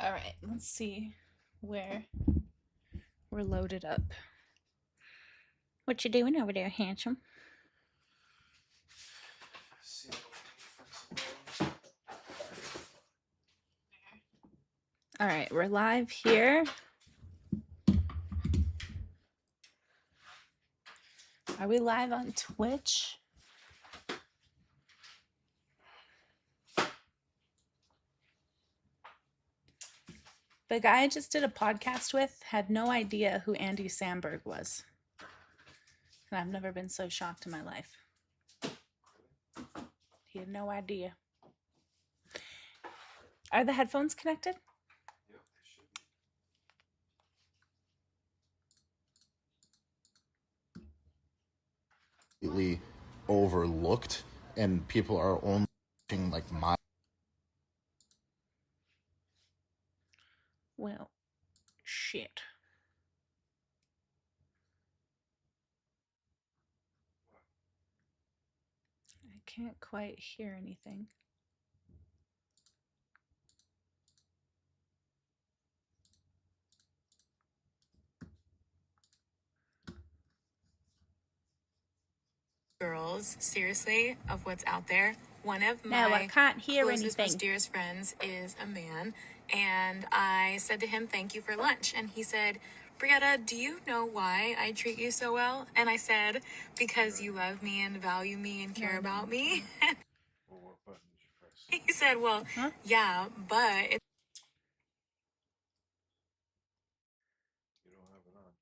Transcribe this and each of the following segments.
All right, let's see where we're loaded up. What you doing over there, handsome? All right, we're live here. Are we live on Twitch? The guy I just did a podcast with had no idea who Andy Samberg was. And I've never been so shocked in my life. He had no idea. Are the headphones connected? Yep, they should be. Completely overlooked, and people are only watching like my. Well, shit. I can't quite hear anything. Girls, seriously, of what's out there. One of No, I my can't hear closest, anything. most dearest friends is a man, and I said to him, "Thank you for lunch," and he said, "Brietta, do you know why I treat you so well?" And I said, "Because you love me and value me and care about me." Well, what button did you press? He said, "Well, yeah, but You don't have it on.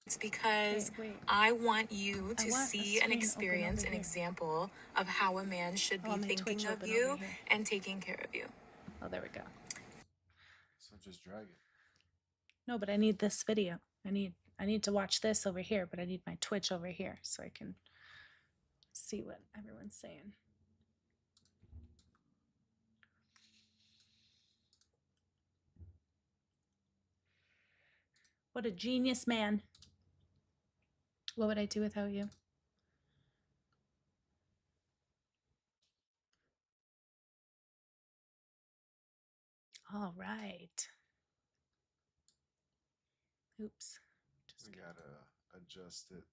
it's because wait. I want you to want a see and screen open experience over an here. example of how a man should be want my thinking Twitch of open you over here. and taking care of you." Oh, there we go. So just drag it. No, but I need this video. I need to watch this over here, but I need my Twitch over here so I can see what everyone's saying. What a genius man. What would I do without you? All right. Oops. We gotta adjust it.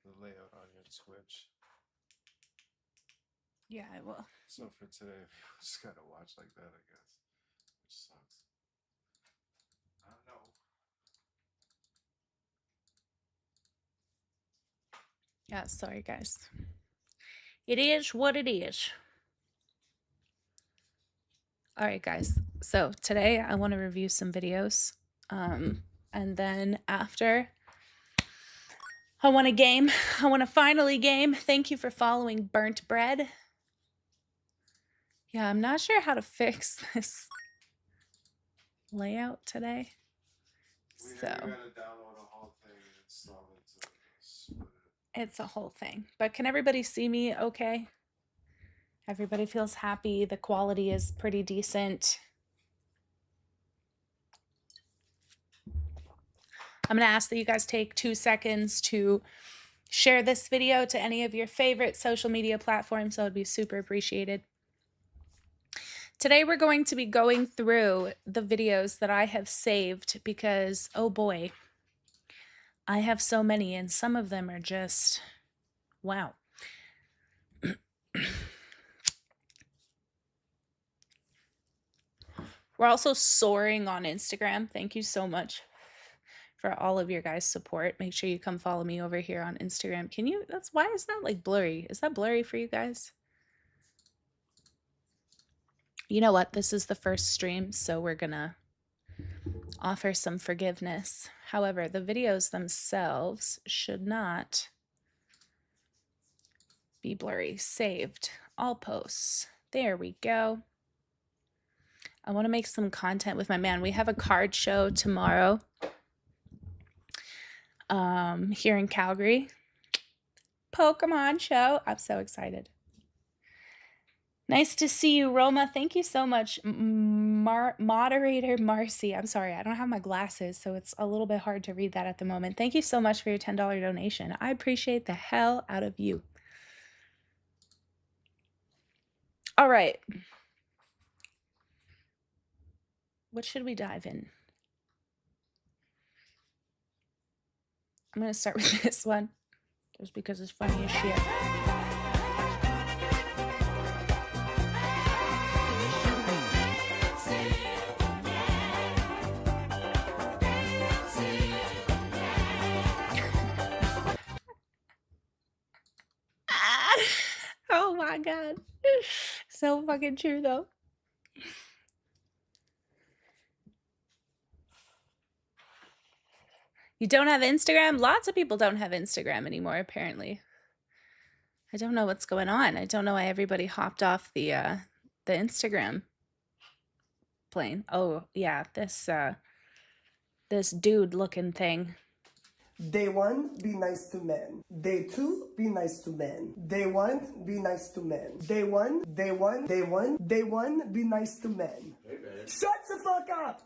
The layout on your Twitch. Yeah, I will. So for today, we just gotta watch like that, I guess. Which sucks. I don't know. Yeah, sorry guys. It is what it is. All right, guys. So today I want to review some videos. And then after, I want to game. I want to finally game. Thank you for following Burnt Bread. Yeah, I'm not sure how to fix this layout today. We So gotta download a whole thing and install it to split it. it's a whole thing. But can everybody see me okay? Everybody feels happy. The quality is pretty decent. I'm going to ask that you guys take 2 seconds to share this video to any of your favorite social media platforms. That would be super appreciated. Today we're going to be going through the videos that I have saved because, oh boy, I have so many and some of them are just, wow. We're also soaring on Instagram. Thank you so much for all of your guys' support. Make sure you come follow me over here on Instagram. Can you, why is that like blurry? Is that blurry for you guys? You know what? This is the first stream, so we're gonna offer some forgiveness. However, the videos themselves should not be blurry. Saved. All posts. There we go. I want to make some content with my man. We have a card show tomorrow here in Calgary. Pokemon show. I'm so excited. Nice to see you, Roma. Thank you so much, moderator Marcy. I'm sorry, I don't have my glasses, so it's a little bit hard to read that at the moment. Thank you so much for your $10 donation. I appreciate the hell out of you. All right. What should we dive in? I'm gonna start with this one, just because it's funny as shit. Oh my god. So fucking true though. You don't have Instagram? Lots of people don't have Instagram anymore, apparently. I don't know what's going on. I don't know why everybody hopped off the Instagram plane. Oh yeah, this dude looking thing. Day 1, be nice to men. Day 2, be nice to men. Day 1, be nice to men. Day 1, be nice to men. Hey, babe. Shut the fuck up!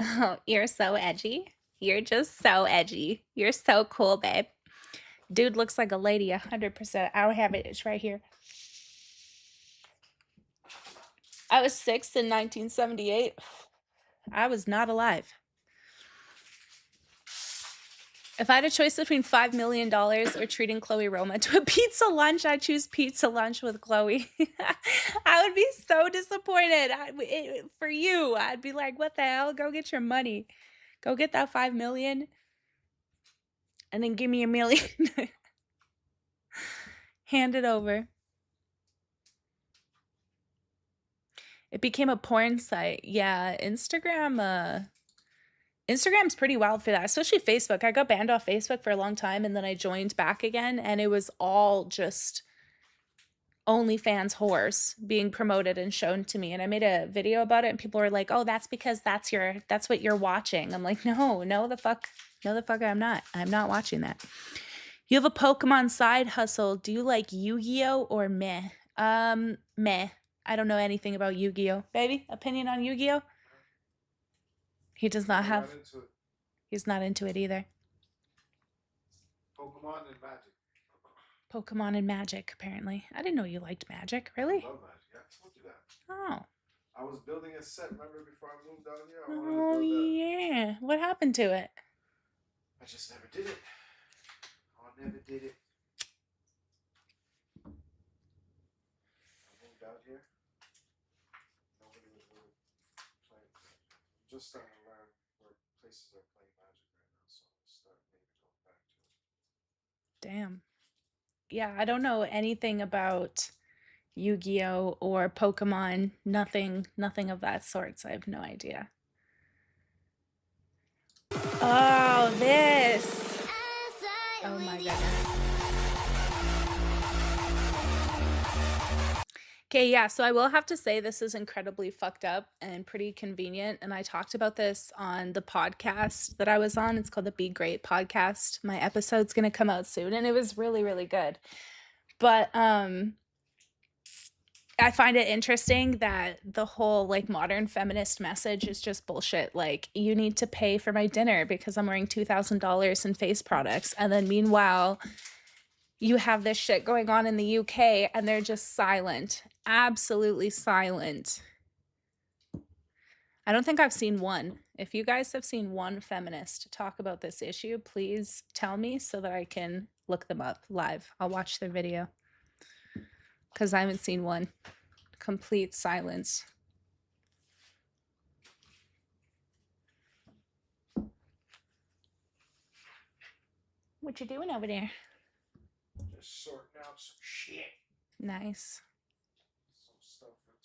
Oh, you're so edgy. You're just so edgy. You're so cool, babe. Dude looks like a lady 100%. I don't have it. It's right here. I was 6 in 1978. I was not alive. If I had a choice between $5 million or treating Chloe Roma to a pizza lunch, I'd choose pizza lunch with Chloe. I would be so disappointed. For you, I'd be like, what the hell? Go get your money. Go get that $5 million and then give me $1 million. Hand it over. It became a porn site. Yeah, Instagram's pretty wild for that, especially Facebook. I got banned off Facebook for a long time, and then I joined back again, and it was all just OnlyFans whores being promoted and shown to me. And I made a video about it, and people were like, "Oh, that's because that's what you're watching." I'm like, no, the fuck, I'm not. I'm not watching that. You have a Pokemon side hustle. Do you like Yu-Gi-Oh or meh? Meh. I don't know anything about Yu-Gi-Oh. Baby, opinion on Yu-Gi-Oh? He does not have. He's not into it either. Pokemon and Magic. Pokemon and Magic, apparently. I didn't know you liked Magic. Really? I love Magic. Yeah, I told you that. Oh. I was building a set, remember, before I moved down here? I Oh, wanted to build that. yeah. What happened to it? I just never did it. I never did it. I moved out here. Nobody was really playing Magic. I'm just starting to learn where places are playing Magic right now, so I'll start maybe going back to it. Damn. Yeah, I don't know anything about Yu-Gi-Oh or Pokemon. Nothing of that sort, so I have no idea. Oh, this. Oh my goodness. Okay, yeah, so I will have to say this is incredibly fucked up and pretty convenient. And I talked about this on the podcast that I was on. It's called the Be Great podcast. My episode's going to come out soon, and it was really, really good. But I find it interesting that the whole like modern feminist message is just bullshit. Like, you need to pay for my dinner because I'm wearing $2,000 in face products. And then meanwhile, you have this shit going on in the UK and they're just silent. Absolutely silent. I don't think I've seen one. If you guys have seen one feminist talk about this issue, please tell me so that I can look them up live. I'll watch their video. Because I haven't seen one. Complete silence. What you doing over there? Just sorting out some shit. Nice. Some stuff for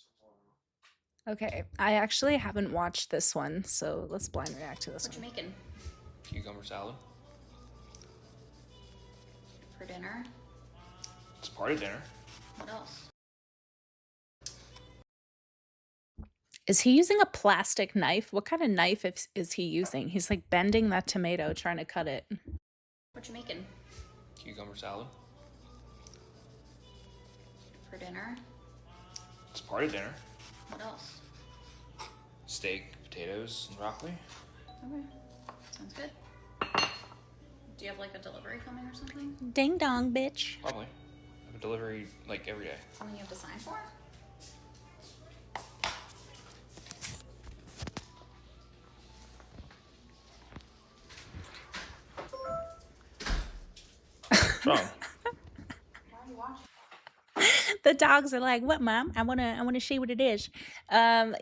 tomorrow. Okay, I actually haven't watched this one, so let's blind react to this What you one. making Cucumber salad. for dinner? It's part of dinner. What else? Is he using a plastic knife? What kind of knife is he using? He's like bending that tomato, trying to cut it. What you making Cucumber salad. for dinner? It's part of dinner. What else? Steak, potatoes, and broccoli. Okay, sounds good. Do you have like a delivery coming or something? Ding dong, bitch. Probably. I have a delivery like every day. Something you have to sign for? What's wrong? The dogs are like, "What, mom? I wanna see what it is." I'm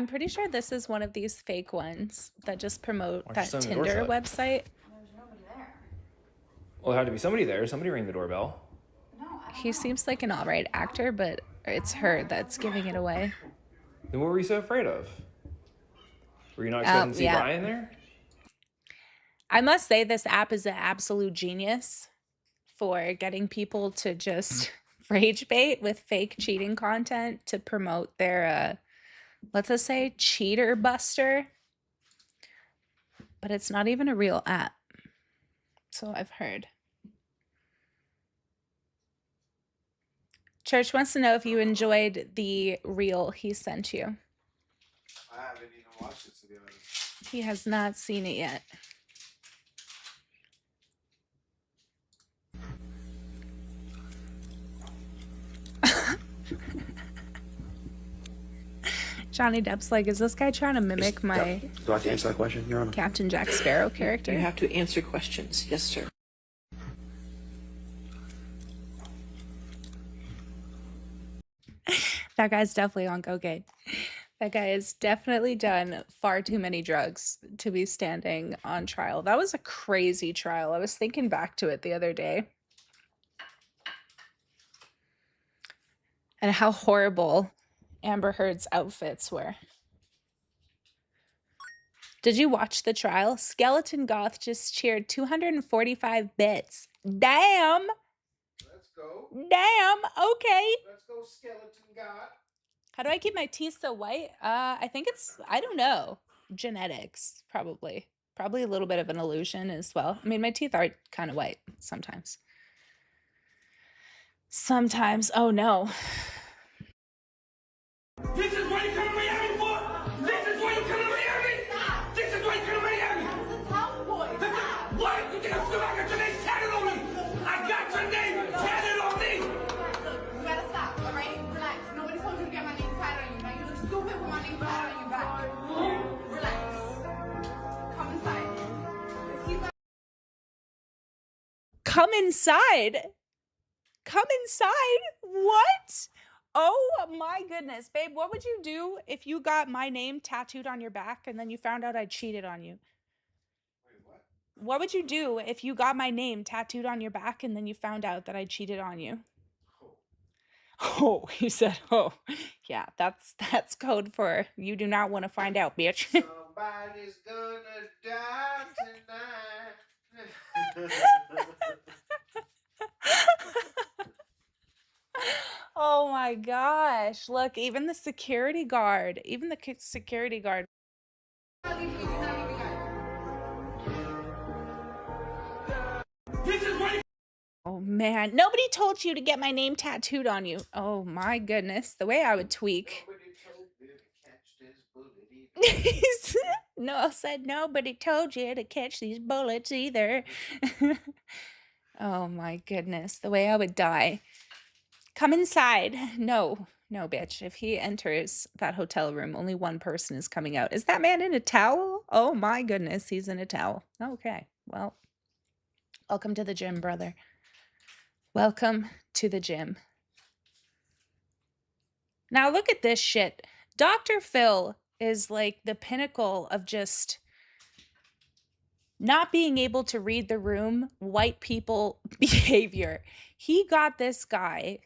pretty sure this is one of these fake ones that just promote Why'd you that slam the door Tinder shut? website. There's nobody there. Well, there had to be somebody there. Somebody rang the doorbell. No, I don't He know. seems like an all right actor, but it's her that's giving it away. Then what were you so afraid of? Were you not expecting to see yeah. Ryan there? I must say this app is an absolute genius for getting people to just rage bait with fake cheating content to promote their let's just say cheater buster. But it's not even a real app. So I've heard. Church wants to know if you enjoyed the reel he sent you. I haven't even watched it, to be honest. He has not seen it yet. Johnny Depp's like, is this guy trying to mimic my Do I have to answer that question, Your Honor? Captain Jack Sparrow character? You have to answer questions. Yes, sir. That guy's definitely on cocaine. That guy has definitely done far too many drugs to be standing on trial. That was a crazy trial. I was thinking back to it the other day. And how horrible Amber Heard's outfits were. Did you watch the trial? Skeleton Goth just cheered 245 bits. Damn! Let's go. Damn! Okay. Let's go, Skeleton God. How do I keep my teeth so white? I think it's, I don't know, genetics, probably. Probably a little bit of an illusion as well. I mean, my teeth are kind of white sometimes. Sometimes, oh no. This is what you come to Miami for? This is what you come to Miami? This is what you come to Miami? That's a town boy. What? You think I'm still got your name tatted on me? I got your name tatted on me. Look, you gotta stop, all right? Relax. Nobody told you to get my name tatted on you. Now you look stupid with my name tatted on your back. Relax. Come inside. If he's not Come inside. Come inside? What? Oh my goodness. Babe, what would you do if you got my name tattooed on your back and then you found out I cheated on you? Wait, what? What would you do if you got my name tattooed on your back and then you found out that I cheated on you? Oh, he said, oh. Yeah, that's code for you do not want to find out, bitch. Somebody's gonna die tonight. Oh my gosh. Look, even the security guard, security guard. leaving you, you're not leaving us. This is what you Oh man, nobody told you to get my name tattooed on you. Oh my goodness, the way I would tweak. Nobody told you to catch this bullet either. Noel said nobody told you to catch these bullets either. Oh my goodness, the way I would die. Come inside. No, bitch. If he enters that hotel room, only one person is coming out. Is that man in a towel? Oh my goodness, he's in a towel. Okay, well, welcome to the gym, brother. Welcome to the gym. Now look at this shit. Dr. Phil is like the pinnacle of just not being able to read the room, white people behavior. He got this guy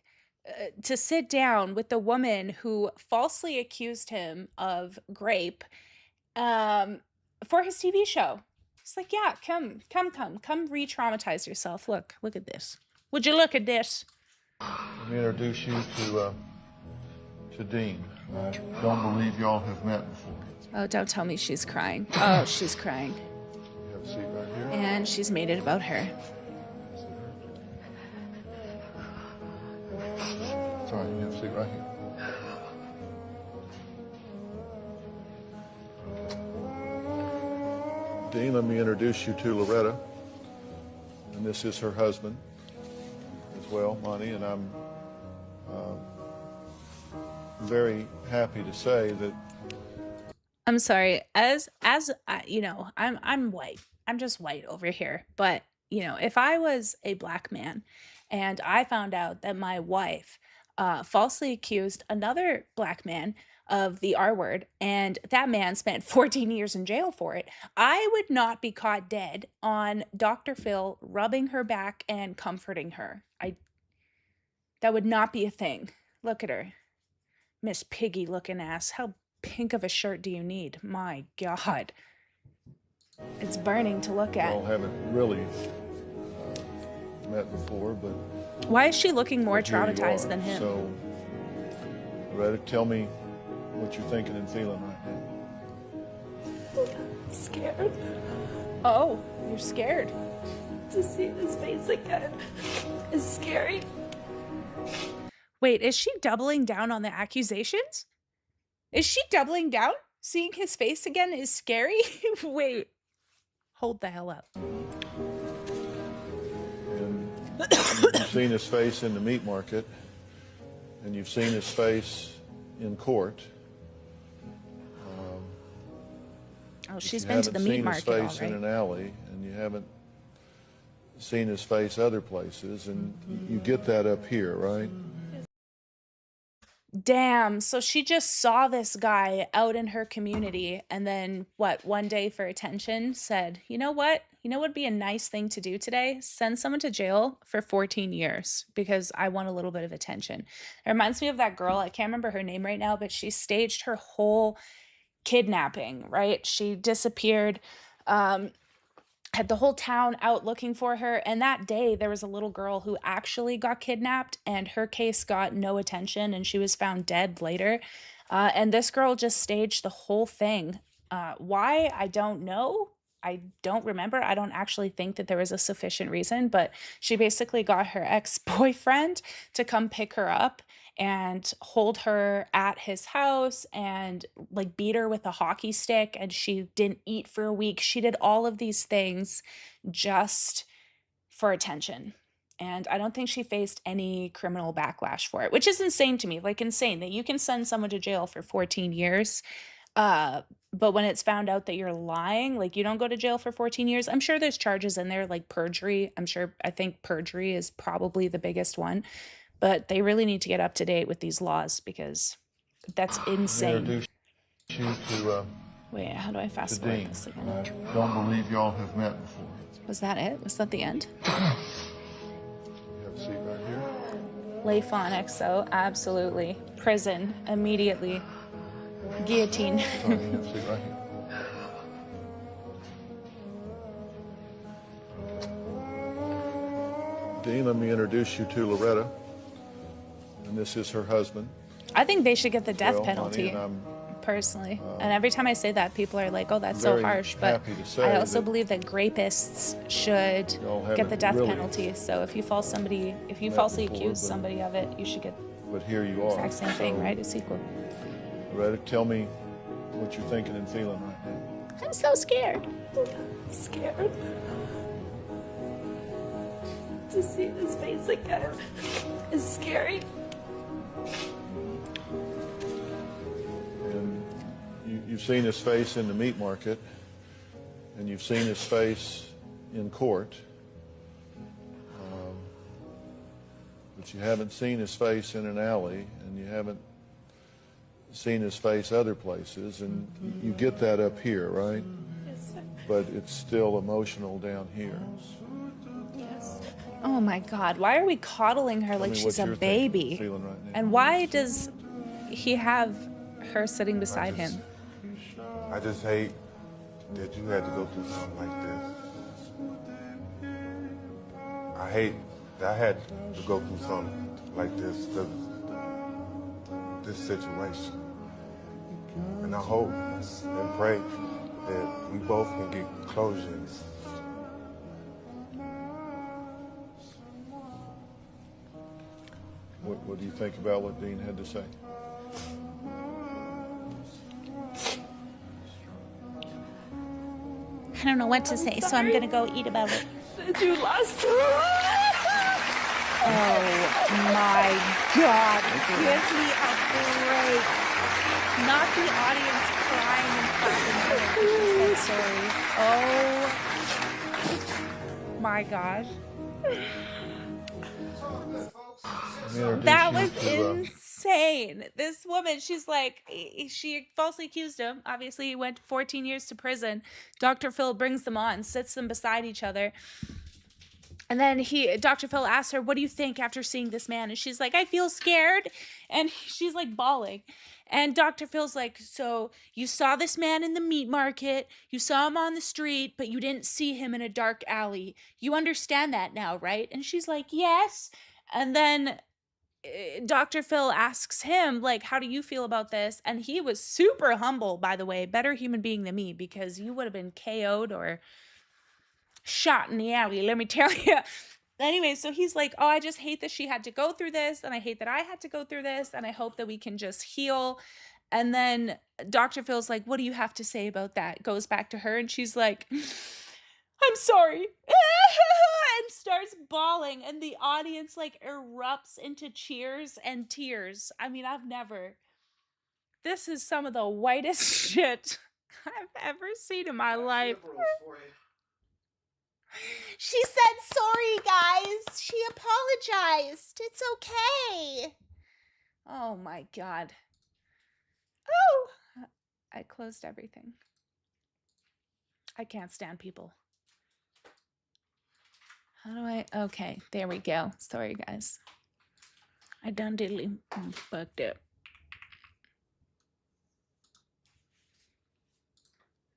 to sit down with the woman who falsely accused him of grape for his TV show. It's like, yeah, come re-traumatize yourself. Look at this. Would you look at this? Let me introduce you to Dean. I don't believe y'all have met before. Oh, don't tell me she's crying. Oh, she's crying. You have a seat right here. And she's made it about her. Sorry, you have a seat right here. Dean, let me introduce you to Loretta. And this is her husband as well, Monty, and I'm very happy to say that I'm sorry. As you know, I'm white. I'm just white over here. But you know, if I was a black man and I found out that my wife falsely accused another black man of the R word, and that man spent 14 years in jail for it, I would not be caught dead on Dr. Phil rubbing her back and comforting her. That would not be a thing. Look at her. Miss Piggy looking ass. How pink of a shirt do you need? My God. It's burning to look at. Y'all haven't really met before, but why is she looking more but here you traumatized are. than him? So, Loretta, tell me what you're thinking and feeling right now. I'm scared. Oh, you're scared. To see his face again is scary. Wait, is she doubling down on the accusations? Is she doubling down? Seeing his face again is scary? Wait. Hold the hell up. And you've seen his face in the meat market, and you've seen his face in court. Oh, she's been to the meat market, all you haven't seen his face right. in an alley, and you haven't seen his face other places, and you get that up here, right? Damn, so she just saw this guy out in her community and then, what, one day for attention said, you know what? You know what would be a nice thing to do today? Send someone to jail for 14 years because I want a little bit of attention. It reminds me of that girl, I can't remember her name right now, but she staged her whole kidnapping, right? She disappeared, had the whole town out looking for her, and that day there was a little girl who actually got kidnapped and her case got no attention and she was found dead later, and this girl just staged the whole thing. Why? I don't know. I don't remember. I don't actually think that there was a sufficient reason, but she basically got her ex-boyfriend to come pick her up and hold her at his house and like beat her with a hockey stick, and she didn't eat for a week. She did all of these things just for attention. And I don't think she faced any criminal backlash for it, which is insane to me. Like, insane that you can send someone to jail for 14 years. But when it's found out that you're lying, like, you don't go to jail for 14 years. I'm sure there's charges in there like perjury. I think perjury is probably the biggest one. But they really need to get up to date with these laws because that's insane. Introduce you to, Wait, how do I fast to forward Dean. this again? I don't believe y'all have met before. Was that it? Was that the end? You have a seat right here. Lay phonics, though, absolutely. Prison, immediately. Guillotine. Sorry, you have a seat right here. Dean, let me introduce you to Loretta. And this is her husband. I think they should get the death Well, penalty, honey, and I'm personally. And every time I say that, people are like, oh, that's so very harsh. But happy to say I also that believe that rapists should y'all get the haven't death really penalty. So if you falsely before, accuse but- somebody of it, you should get but here you the are. exact same thing, So, right? It's equal. Loretta, tell me what you're thinking and feeling right now. I'm so scared. I'm scared. To see his face again is scary. And you've seen his face in the meat market, and you've seen his face in court, but you haven't seen his face in an alley, and you haven't seen his face other places, and you get that up here, right? Yes, sir. But it's still emotional down here. Yes. Oh my God, why are we coddling her like me she's what a you're thinking, baby? feeling right now. And why does he have her sitting beside just- him? I just hate that you had to go through something like this. I hate that I had to go through something like this because this situation. And I hope and pray that we both can get closure. What do you think about what Dean had to say? I don't know what to say, so I'm gonna go eat about it. That you lost. Oh my God, give me a break. Not the audience crying and clapping for her because she said sorry. Oh my my gosh. Introduce That you was to, insane. This woman, she's like, she falsely accused him. Obviously, he went 14 years to prison. Dr. Phil brings them on, sits them beside each other. And then Dr. Phil asks her, what do you think after seeing this man? And she's like, I feel scared. And she's like bawling. And Dr. Phil's like, so you saw this man in the meat market, you saw him on the street, but you didn't see him in a dark alley. You understand that now, right? And she's like, yes. And then Dr. Phil asks him, like, how do you feel about this? And he was super humble, by the way, better human being than me, because you would have been KO'd or shot in the alley, let me tell you. Anyway, so he's like, oh, I just hate that she had to go through this, and I hate that I had to go through this, and I hope that we can just heal. And then Dr. Phil's like, what do you have to say about that? Goes back to her, and she's like, I'm sorry. And starts bawling, and the audience like erupts into cheers and tears. I mean, this is some of the whitest shit I've ever seen in my life. She said sorry, guys. She apologized. It's okay. Oh my God. Oh, I closed everything. I can't stand people. How do I? Okay, there we go. Sorry, guys. I done diddly fucked up.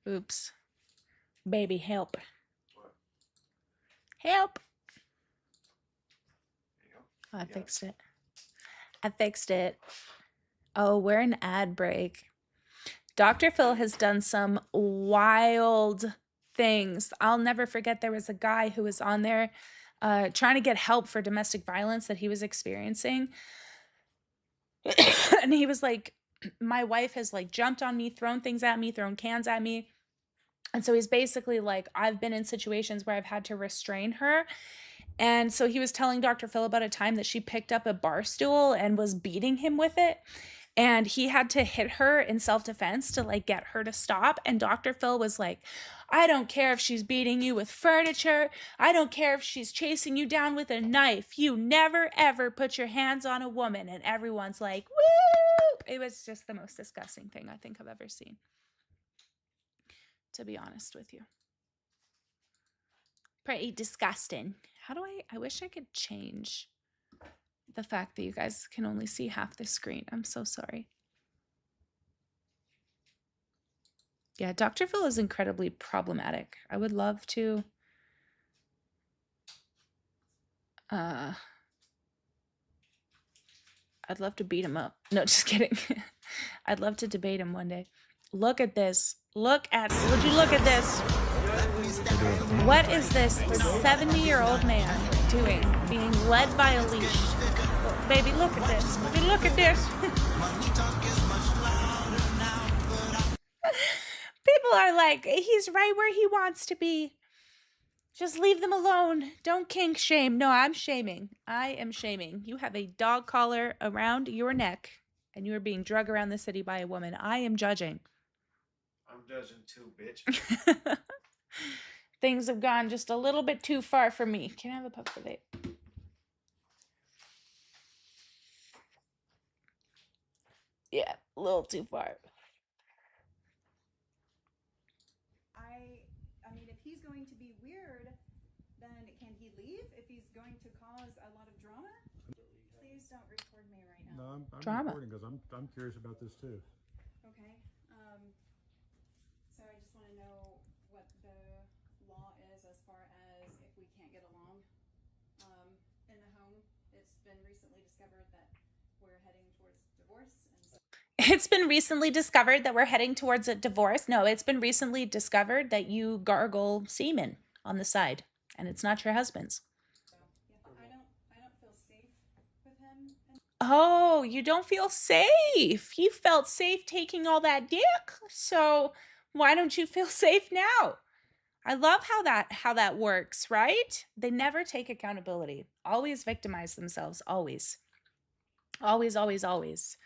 Oops. Baby, help. Help. Oh, I fixed it. I fixed it. Oh, we're an ad break. Dr. Phil has done some wild things. I'll never forget there was a guy who was on there trying to get help for domestic violence that he was experiencing. And he was like, my wife has like jumped on me, thrown things at me, thrown cans at me. And so he's basically like, I've been in situations where I've had to restrain her. And so he was telling Dr. Phil about a time that she picked up a bar stool and was beating him with it. And he had to hit her in self-defense to like get her to stop. And Dr. Phil was like, I don't care if she's beating you with furniture. I don't care if she's chasing you down with a knife. You never, ever put your hands on a woman. And everyone's like, woo! It was just the most disgusting thing I think I've ever seen, to be honest with you. Pretty disgusting. How do I wish I could change the fact that you guys can only see half the screen. I'm so sorry. Yeah, Dr. Phil is incredibly problematic. I would love to I'd love to beat him up. No, just kidding. I'd love to debate him one day. Look at this. Would you look at this? What is this 70-year-old man doing, being led by a leash? Oh, baby, look at this. Baby, look at this. People are like, he's right where he wants to be. Just leave them alone. Don't kink shame. No, I'm shaming. I am shaming. You have a dog collar around your neck, and you are being dragged around the city by a woman. I am judging. I'm judging too, bitch. Things have gone just a little bit too far for me. Can I have a puff of vape? Yeah, a little too far. I mean, if he's going to be weird, then can he leave? If he's going to cause a lot of drama? Please don't record me right now. No, I'm Drama. recording because I'm curious about this too. Okay. So I just want to know what the law is as far as if we can't get along in the home. It's been recently discovered that we're heading towards divorce. It's been recently discovered that we're heading towards a divorce. No, it's been recently discovered that you gargle semen on the side, and it's not your husband's. I don't feel safe with him. Oh, you don't feel safe. You felt safe taking all that dick. So why don't you feel safe now? I love how that works, right? They never take accountability. Always victimize themselves. Always. Always, always, always.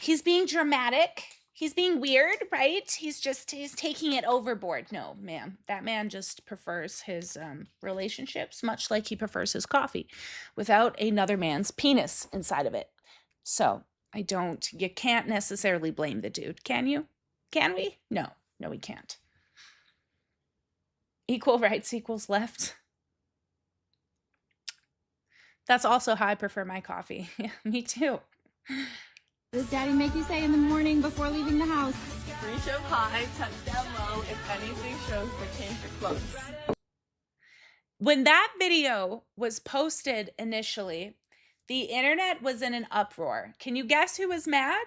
He's being dramatic. he's being weird, right? He's taking it overboard. No, ma'am. That man just prefers his relationships, much like he prefers his coffee, without another man's penis inside of it. So you can't necessarily blame the dude, can you? Can we? No, we can't. Equal rights equals left. That's also how I prefer my coffee. Yeah, me too. Does daddy make you say in the morning before leaving the house? Reach up high, touch down low. If anything shows, to change your clothes. When that video was posted initially, the internet was in an uproar. Can you guess who was mad?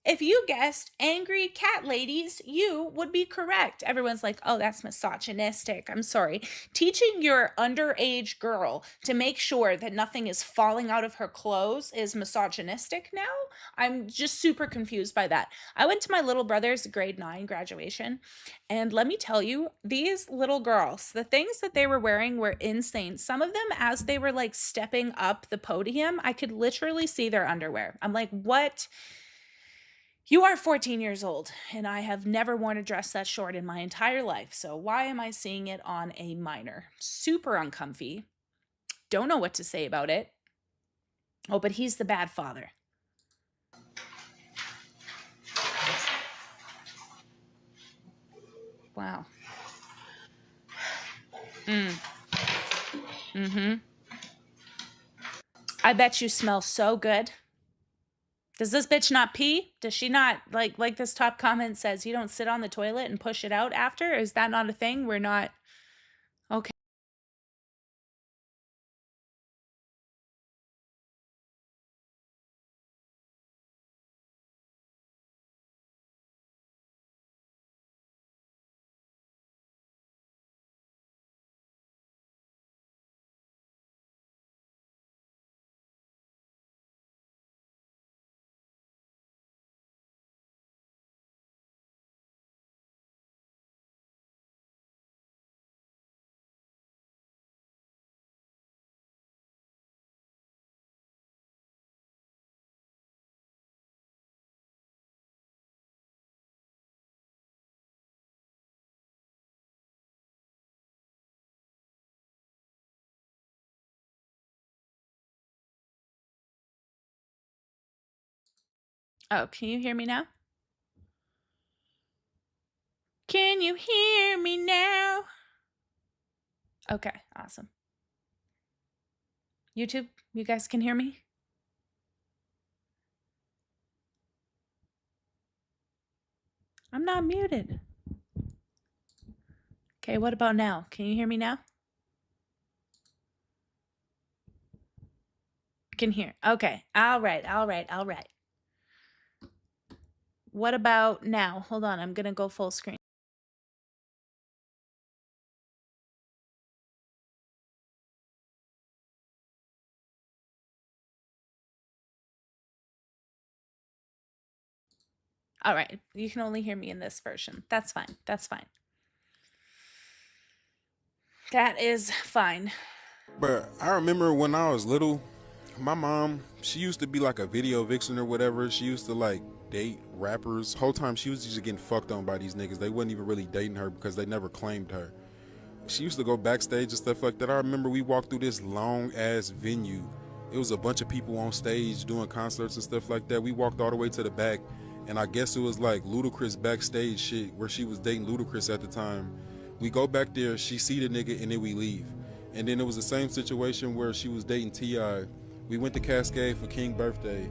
If you guessed angry cat ladies, you would be correct. Everyone's like, oh, that's misogynistic. I'm sorry. Teaching your underage girl to make sure that nothing is falling out of her clothes is misogynistic now? I'm just super confused by that. I went to my little brother's grade 9 graduation, and let me tell you, these little girls, the things that they were wearing were insane. Some of them, as they were like stepping up the podium, I could literally see their underwear. I'm like, what? You are 14 years old, and I have never worn a dress that short in my entire life, so why am I seeing it on a minor? Super uncomfy. Don't know what to say about it. Oh, but he's the bad father. Wow. I bet you smell so good. Does this bitch not pee? Does she not, like this top comment says, you don't sit on the toilet and push it out after? Is that not a thing? We're not... Okay. Oh, can you hear me now? Can you hear me now? Okay, awesome. YouTube, you guys can hear me? I'm not muted. Okay, what about now? Can you hear me now? Can hear. Okay, all right. What about now? Hold on, I'm gonna go full screen. All right, you can only hear me in this version. That's fine. That's fine. That is fine. But I remember when I was little, my mom, she used to be like a video vixen or whatever. She used to like date rappers. Whole time she was just getting fucked on by these niggas. They wasn't even really dating her because they never claimed her. She used to go backstage and stuff like that. I remember we walked through this long ass venue. It was a bunch of people on stage doing concerts and stuff like that. We walked all the way to the back, and I guess it was like Ludacris backstage shit where she was dating Ludacris at the time. We go back there, she see the nigga, and then we leave. And then it was the same situation where she was dating T.I. We went to Cascade for King's birthday.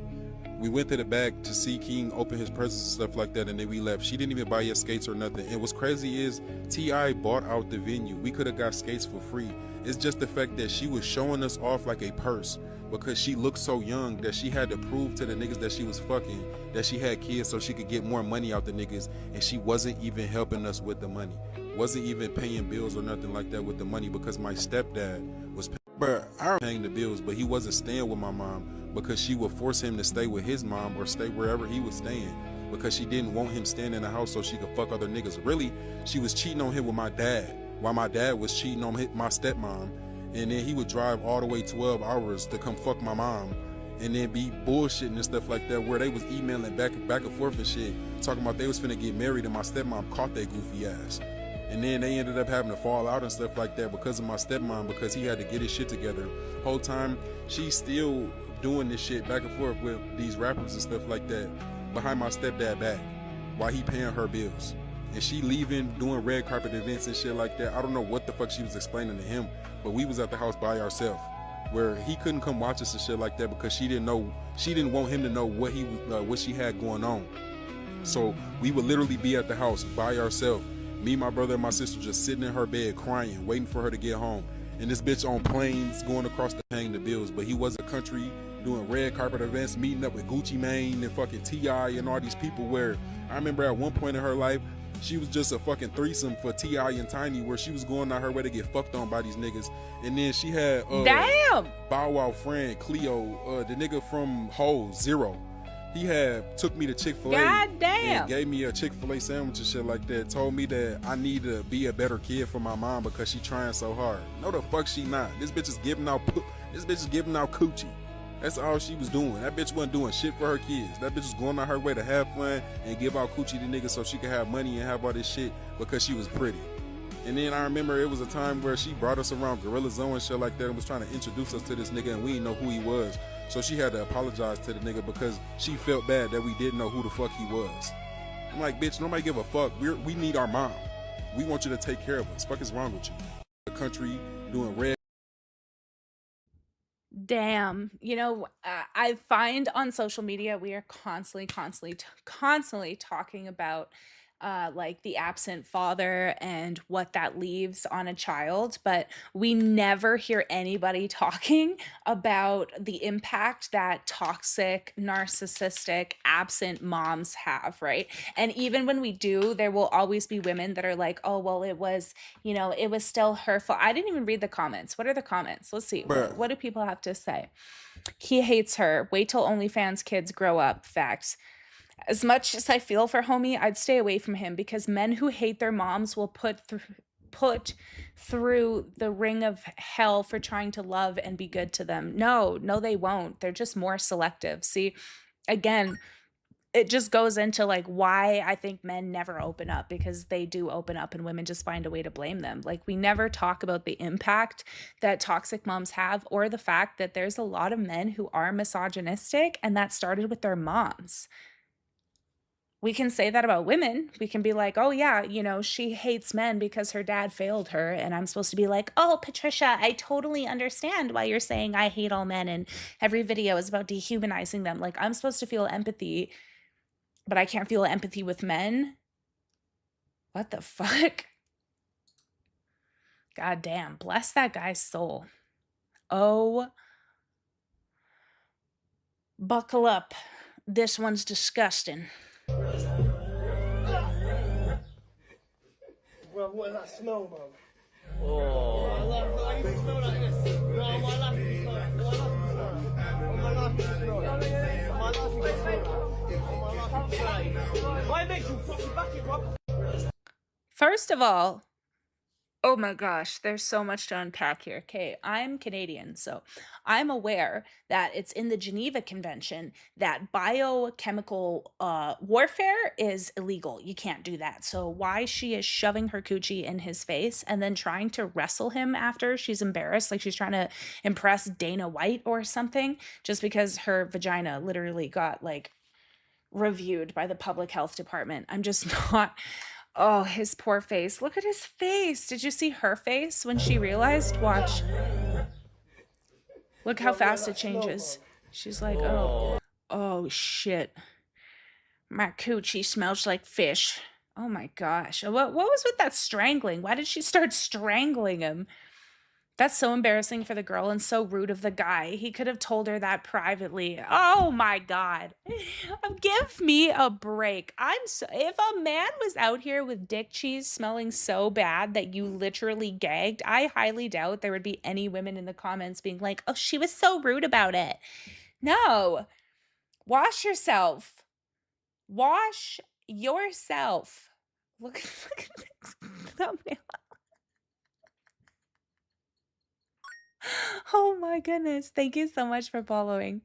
We went to the back to see King open his presents and stuff like that, and then we left. She didn't even buy us skates or nothing. And what's crazy is T.I. bought out the venue. We could have got skates for free. It's just the fact that she was showing us off like a purse because she looked so young that she had to prove to the niggas that she was fucking, that she had kids so she could get more money out the niggas, and she wasn't even helping us with the money. Wasn't even paying bills or nothing like that with the money because my stepdad was paying the bills, but he wasn't staying with my mom because she would force him to stay with his mom or stay wherever he was staying because she didn't want him staying in the house so she could fuck other niggas. Really, she was cheating on him with my dad while my dad was cheating on my stepmom, and then he would drive all the way 12 hours to come fuck my mom, and then be bullshitting and stuff like that, where they was emailing back and forth and shit, talking about they was finna get married, and my stepmom caught their goofy ass. And then they ended up having to fall out and stuff like that because of my stepmom, because he had to get his shit together. Whole time, she's still doing this shit back and forth with these rappers and stuff like that behind my stepdad back while he paying her bills. And she leaving, doing red carpet events and shit like that. I don't know what the fuck she was explaining to him, but we was at the house by ourselves, where he couldn't come watch us and shit like that because she didn't want him to know what she had going on. So we would literally be at the house by ourselves, me, my brother, and my sister just sitting in her bed crying, waiting for her to get home. And this bitch on planes going across the paying the bills. But he was a country doing red carpet events, meeting up with Gucci Mane and fucking T.I. and all these people, where I remember at one point in her life, she was just a fucking threesome for T.I. and Tiny, where she was going out her way to get fucked on by these niggas. And then she had damn Bow Wow friend Cleo, the nigga from Hoes, Zero. He took me to Chick-fil-A. God damn. And gave me a Chick-fil-A sandwich and shit like that. Told me that I need to be a better kid for my mom because she trying so hard. No, the fuck she not. This bitch is giving out coochie. That's all she was doing. That bitch wasn't doing shit for her kids. That bitch was going out her way to have fun and give out coochie to niggas so she could have money and have all this shit because she was pretty. And then I remember it was a time where she brought us around Gorilla Zone and shit like that and was trying to introduce us to this nigga, and we didn't know who he was. So she had to apologize to the nigga because she felt bad that we didn't know who the fuck he was. I'm like, bitch, nobody give a fuck. We need our mom. We want you to take care of us. Fuck is wrong with you? The country doing red. Damn. You know, I find on social media we are constantly talking about like the absent father and what that leaves on a child, but we never hear anybody talking about the impact that toxic, narcissistic, absent moms have, right? And even when we do, there will always be women that are like, oh, well, it was still her fault. I didn't even read the comments. What are the comments? Let's see. What do people have to say? He hates her. Wait till OnlyFans kids grow up. Facts. As much as I feel for homie, I'd stay away from him because men who hate their moms will put through the ring of hell for trying to love and be good to them. No, they won't. They're just more selective. See, again, it just goes into like why I think men never open up, because they do open up and women just find a way to blame them. Like, we never talk about the impact that toxic moms have, or the fact that there's a lot of men who are misogynistic and that started with their moms. We can say that about women. We can be like, oh yeah, she hates men because her dad failed her. And I'm supposed to be like, oh, Patricia, I totally understand why you're saying I hate all men and every video is about dehumanizing them. Like, I'm supposed to feel empathy, but I can't feel empathy with men. What the fuck? God damn. Bless that guy's soul. Oh, buckle up. This one's disgusting. Bro, what does that smell, bro? Oh. Why you smell like this? No, my life is smell like this. My life is smell like this. My life is smell like this. Why make you fucking back it, bro? First of all, oh my gosh, there's so much to unpack here. Okay, I'm Canadian, so I'm aware that it's in the Geneva Convention that biochemical warfare is illegal. You can't do that. So why she is shoving her coochie in his face and then trying to wrestle him after she's embarrassed, like she's trying to impress Dana White or something, just because her vagina literally got like reviewed by the public health department. I'm just not... Oh, his poor face. Look at his face. Did you see her face when she realized? Watch. Look how fast it changes. She's like, oh shit. My coochie smells like fish. Oh my gosh. What was with that strangling? Why did she start strangling him? That's so embarrassing for the girl and so rude of the guy. He could have told her that privately. Oh my God. Give me a break. If a man was out here with dick cheese smelling so bad that you literally gagged, I highly doubt there would be any women in the comments being like, oh, she was so rude about it. No. Wash yourself. Wash yourself. Look at this thumbnail. Oh my goodness. Thank you so much for following.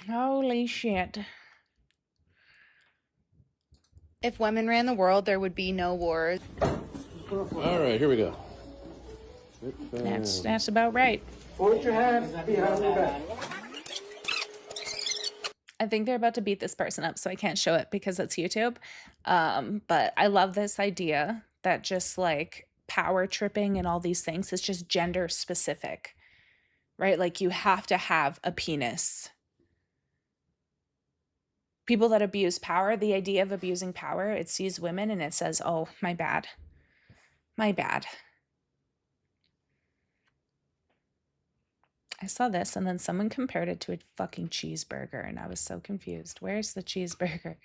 Holy shit. If women ran the world, there would be no wars. All right, here we go. That's about right. Put your hands behind your back. I think they're about to beat this person up, so I can't show it because it's YouTube. But I love this idea that just like power tripping and all these things is just gender specific, right? Like you have to have a penis. People that abuse power, the idea of abusing power, it sees women and it says, oh, my bad. My bad. I saw this and then someone compared it to a fucking cheeseburger and I was so confused. Where's the cheeseburger?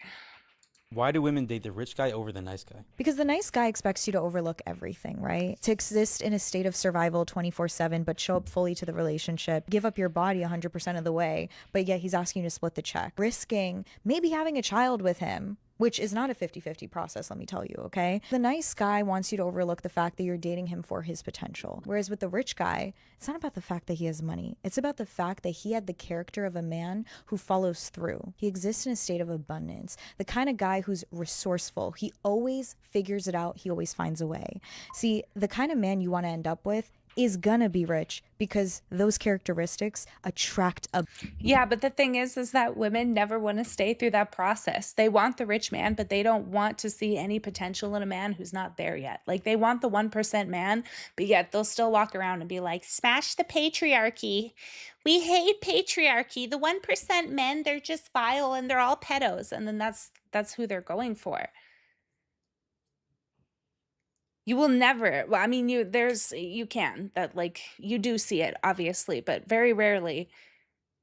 Why do women date the rich guy over the nice guy? Because the nice guy expects you to overlook everything, right? To exist in a state of survival 24/7, but show up fully to the relationship, give up your body 100% of the way, but yet he's asking you to split the check, risking maybe having a child with him, which is not a 50-50 process, let me tell you, okay? The nice guy wants you to overlook the fact that you're dating him for his potential. Whereas with the rich guy, it's not about the fact that he has money. It's about the fact that he had the character of a man who follows through. He exists in a state of abundance. The kind of guy who's resourceful. He always figures it out. He always finds a way. See, the kind of man you want to end up with is gonna be rich because those characteristics attract a... Yeah, but the thing is that women never want to stay through that process. They want the rich man, but they don't want to see any potential in a man who's not there yet. Like they want the 1% man, but yet they'll still walk around and be like, smash the patriarchy. We hate patriarchy. The 1% men, they're just vile and they're all pedos. And then that's who they're going for. You will never, well, I mean, you can, that like, you do see it, obviously, but very rarely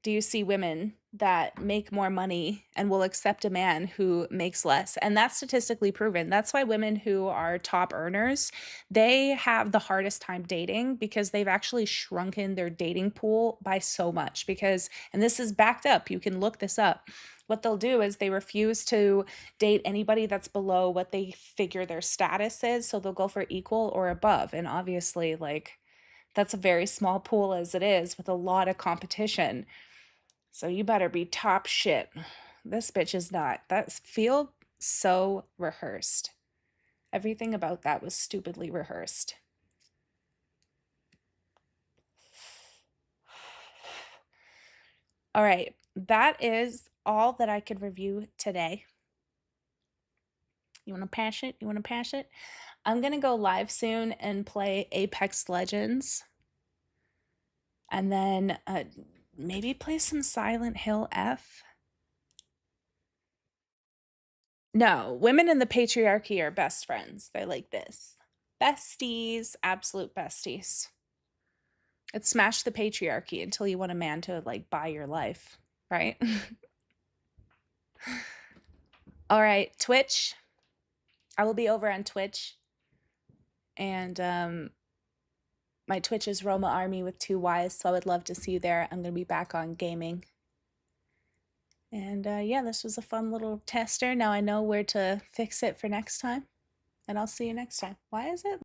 do you see women that make more money and will accept a man who makes less. And that's statistically proven. That's why women who are top earners, they have the hardest time dating because they've actually shrunken their dating pool by so much because, and this is backed up, you can look this up. What they'll do is they refuse to date anybody that's below what they figure their status is. So they'll go for equal or above. And obviously, like, that's a very small pool as it is with a lot of competition. So you better be top shit. This bitch is not. That feels so rehearsed. Everything about that was stupidly rehearsed. All right, that is all that I could review today. You want to pass it? You want to pass it? I'm going to go live soon and play Apex Legends. And then maybe play some Silent Hill F. No, women in the patriarchy are best friends. They're like this. Besties, absolute besties. It's smash the patriarchy until you want a man to like buy your life, right? All right, Twitch. I will be over on Twitch. And my Twitch is Roma Army with 2 Ys, so I would love to see you there. I'm going to be back on gaming. And yeah, this was a fun little tester. Now I know where to fix it for next time. And I'll see you next time. Why is it?